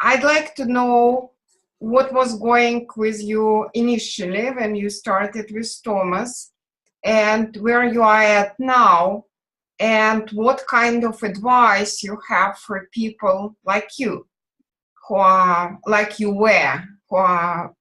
I'd like to know what was going with you initially when you started with Thomas, and where you are at now, and what kind of advice you have for people like you, who are like you were, who are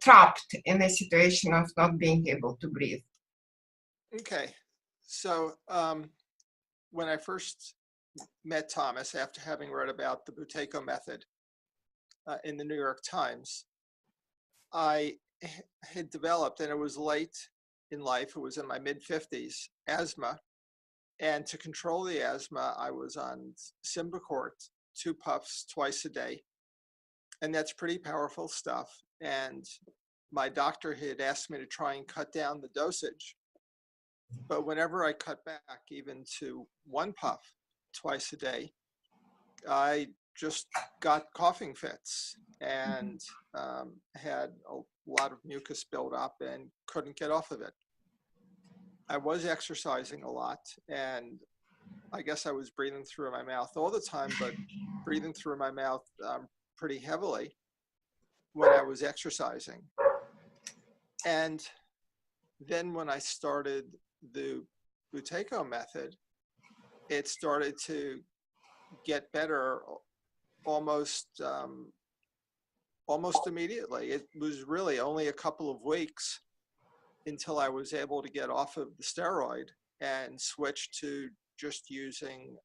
trapped in a situation of not being able to breathe. Okay, so when I first met Thomas, after having read about the Buteyko method in the New York Times, I had developed, and it was late in life, it was in my mid-50s, asthma. And to control the asthma, I was on Symbicort, 2 puffs twice a day. And that's pretty powerful stuff. And my doctor had asked me to try and cut down the dosage. But whenever I cut back even to 1 puff twice a day, I just got coughing fits and had a lot of mucus build up and couldn't get off of it. I was exercising a lot, and I guess I was breathing through my mouth all the time, but breathing through my mouth pretty heavily when I was exercising. And then when I started the Buteyko method, it started to get better almost immediately. It was really only a couple of weeks until I was able to get off of the steroid and switch to just using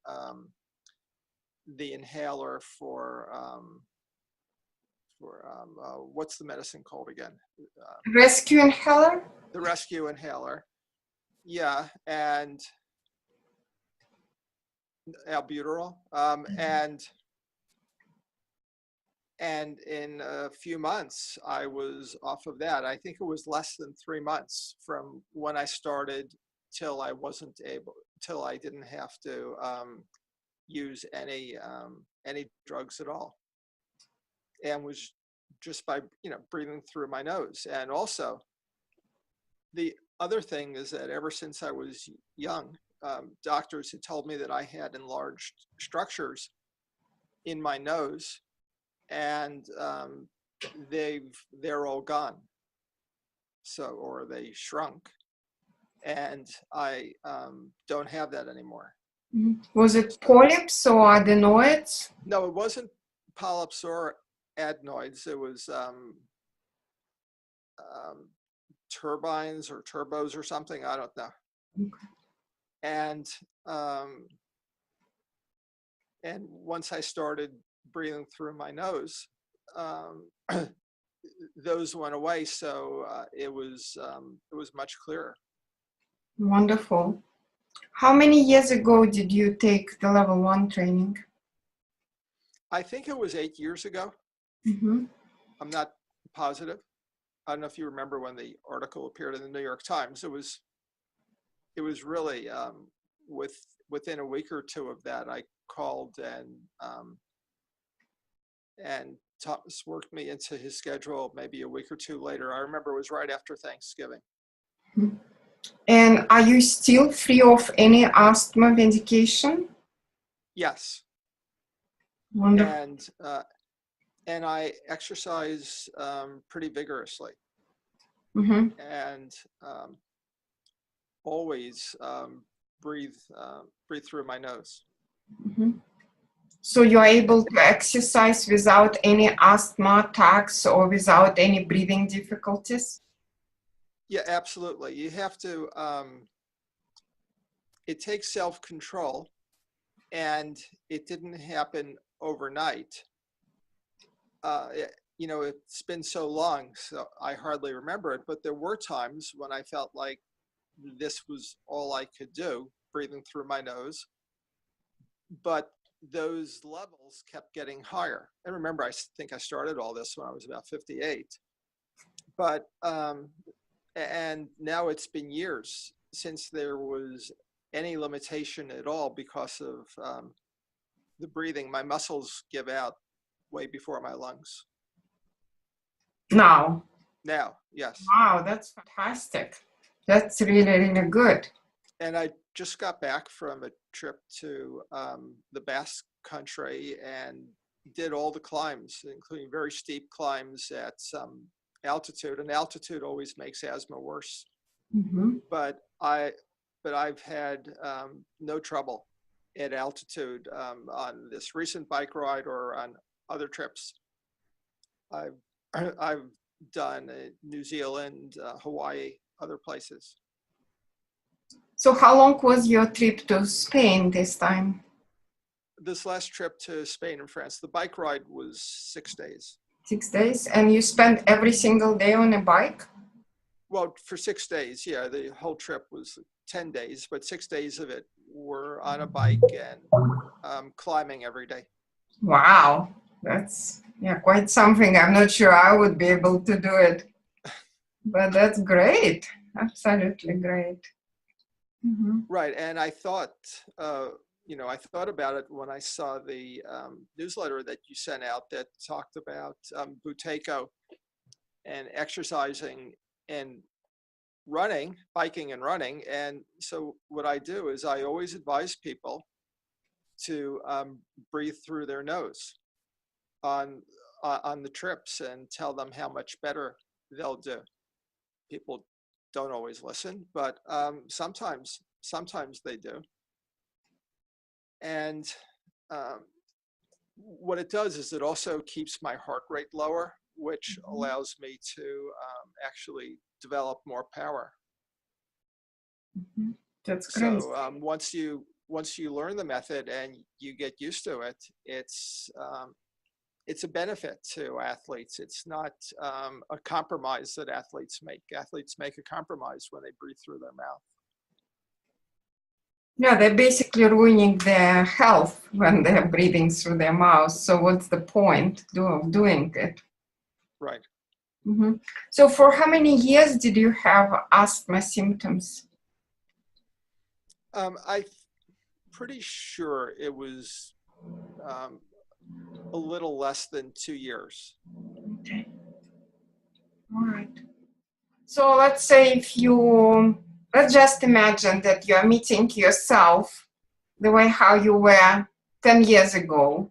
the inhaler for what's the medicine called again? Rescue inhaler? The rescue inhaler. Yeah, and albuterol. And in a few months, I was off of that. I think it was less than 3 months from when I started till I didn't have to use any drugs at all, and was just by breathing through my nose. And also, the other thing is that ever since I was young, doctors had told me that I had enlarged structures in my nose, and they're all gone. So, or they shrunk, and I don't have that anymore. Was it polyps or adenoids? No, it wasn't polyps or adenoids. It was turbines or turbos or something. I don't know. Okay. And once I started breathing through my nose, those went away. So it was much clearer. Wonderful. How many years ago did you take the level 1 training? I think it was 8 years ago. Mm-hmm. I'm not positive. I don't know if you remember when the article appeared in the New York Times. It was really within a week or two of that, I called and Thomas worked me into his schedule maybe a week or two later. I remember it was right after Thanksgiving. Mm-hmm. And are you still free of any asthma medication? Yes. Wonderful. And I exercise pretty vigorously. Mm-hmm. And always breathe through my nose. Mm-hmm. So you're able to exercise without any asthma attacks or without any breathing difficulties? Yeah, absolutely. You have to, it takes self-control, and it didn't happen overnight. It's been so long, so I hardly remember it, but there were times when I felt like this was all I could do, breathing through my nose. But those levels kept getting higher. And remember, I think I started all this when I was about 58. But, and now it's been years since there was any limitation at all because of the breathing. My muscles give out way before my lungs. Now, yes. Wow, that's fantastic. That's really, really good. And I just got back from a trip to the Basque country, and did all the climbs, including very steep climbs at some altitude, and altitude always makes asthma worse. Mm-hmm. But I've had no trouble at altitude on this recent bike ride or on other trips. I've done New Zealand, Hawaii, other places. So how long was your trip to Spain this time? This last trip to Spain and France, the bike ride was 6 days. 6 days? And you spent every single day on a bike? Well, for 6 days, yeah, the whole trip was 10 days, but 6 days of it were on a bike and climbing every day. Wow, that's quite something. I'm not sure I would be able to do it, but that's great. Absolutely great. Mm-hmm. Right, and I thought, I thought about it when I saw the newsletter that you sent out that talked about Buteyko and exercising and running, biking and running. And so what I do is I always advise people to breathe through their nose on the trips and tell them how much better they'll do. People don't always listen, but sometimes they do. And what it does is it also keeps my heart rate lower, which allows me to actually develop more power. Mm-hmm. That's great. So once you learn the method and you get used to it, it's a benefit to athletes. It's not a compromise that athletes make. Athletes make a compromise when they breathe through their mouth. Yeah, they're basically ruining their health when they're breathing through their mouth. So what's the point of doing it? Right. Mm-hmm. So for how many years did you have asthma symptoms? I'm pretty sure it was a little less than 2 years. Okay. All right. So let's say let's just imagine that you're meeting yourself the way how you were 10 years ago,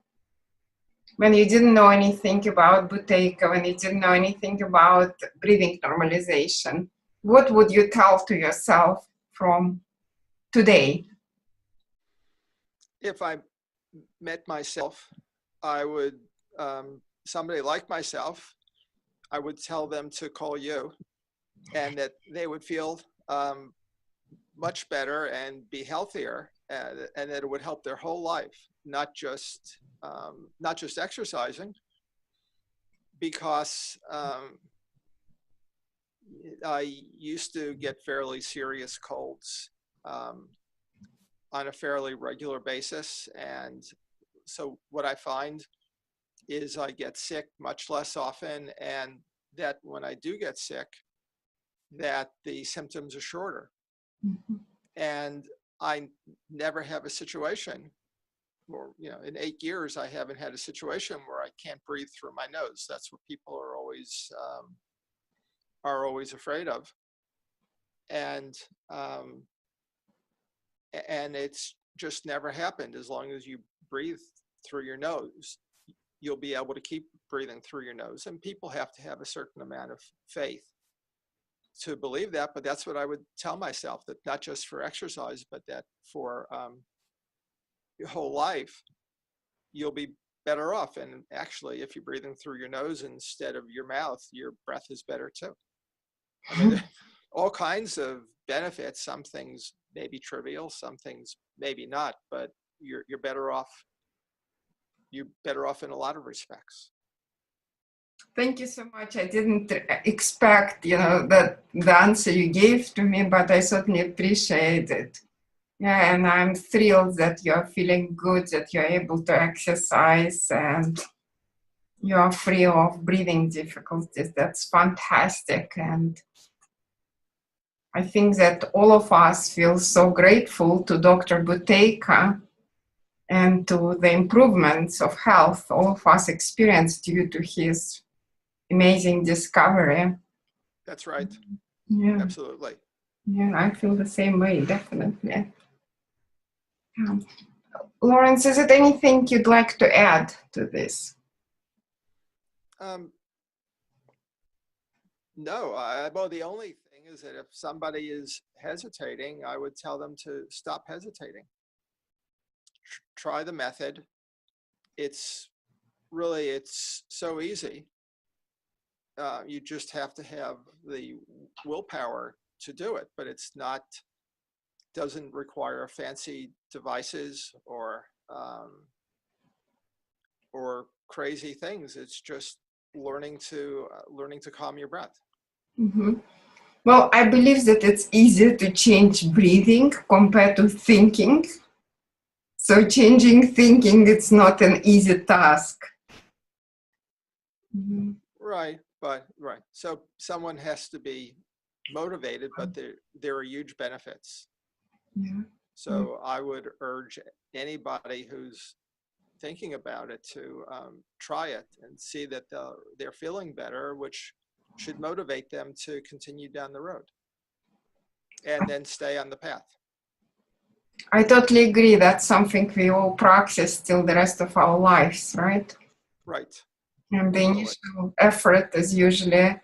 when you didn't know anything about Buteyko, when you didn't know anything about breathing normalization. What would you tell to yourself from today? If I met myself, I would, somebody like myself, I would tell them to call you and that they would feel much better and be healthier, and that it would help their whole life, not just exercising, because I used to get fairly serious colds on a fairly regular basis. And so what I find is I get sick much less often, and that when I do get sick, that the symptoms are shorter. Mm-hmm. And I never have a situation, or in 8 years, I haven't had a situation where I can't breathe through my nose. That's what people are always afraid of. And it's just never happened. As long as you breathe through your nose, you'll be able to keep breathing through your nose. And people have to have a certain amount of faith to believe that, but that's what I would tell myself, that not just for exercise, but that for your whole life, you'll be better off. And actually, if you're breathing through your nose instead of your mouth, your breath is better too. I mean, all kinds of benefits. Some things may be trivial, some things maybe not, but you're better off. You're better off in a lot of respects. Thank you so much. I didn't expect, that the answer you gave to me, but I certainly appreciate it. Yeah, and I'm thrilled that you're feeling good, that you're able to exercise and you're free of breathing difficulties. That's fantastic. And I think that all of us feel so grateful to Dr. Buteyko and to the improvements of health all of us experienced due to his amazing discovery. That's right. Yeah. Absolutely. Yeah, I feel the same way, definitely. Lawrence, is it anything you'd like to add to this? No, well, the only thing is that if somebody is hesitating, I would tell them to stop hesitating. Try the method. It's so easy. You just have to have the willpower to do it, but doesn't require fancy devices or crazy things. It's just learning to calm your breath. Mm-hmm. Well, I believe that it's easier to change breathing compared to thinking. So changing thinking, it's not an easy task. Mm-hmm. Right. So someone has to be motivated, but there are huge benefits. Yeah. So I would urge anybody who's thinking about it to try it and see that they're feeling better, which should motivate them to continue down the road and then stay on the path. I totally agree. That's something we all practice till the rest of our lives, right? Right. And the initial effort is usually,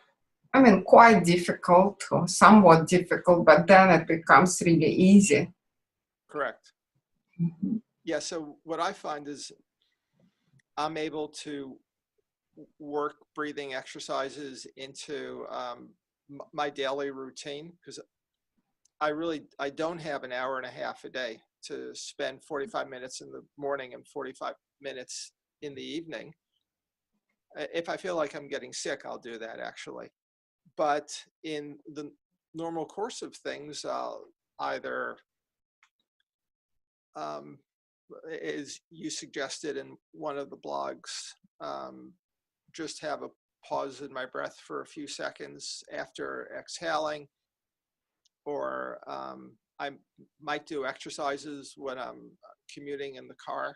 quite difficult or somewhat difficult, but then it becomes really easy. Correct. Mm-hmm. Yeah, so what I find is I'm able to work breathing exercises into my daily routine, because I don't have an hour and a half a day to spend 45 minutes in the morning and 45 minutes in the evening. If I feel like I'm getting sick, I'll do that actually. But in the normal course of things, I'll either, as you suggested in one of the blogs, just have a pause in my breath for a few seconds after exhaling, or I might do exercises when I'm commuting in the car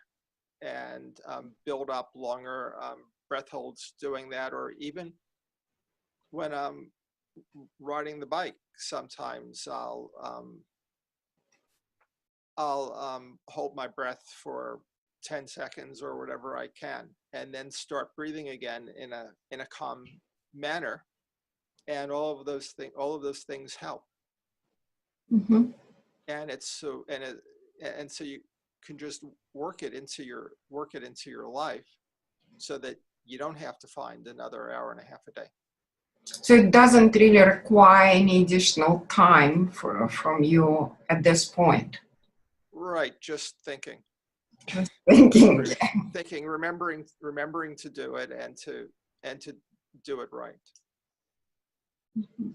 and build up longer breath holds doing that, or even when I'm riding the bike, sometimes I'll hold my breath for 10 seconds or whatever I can, and then start breathing again in a calm manner. And all of those things help. Mm-hmm. And so you can just work it into your life, so that you don't have to find another hour and a half a day. So it doesn't really require any additional time from you at this point. Right, just thinking. Just thinking. Thinking, remembering to do it, and to do it right. Mm-hmm.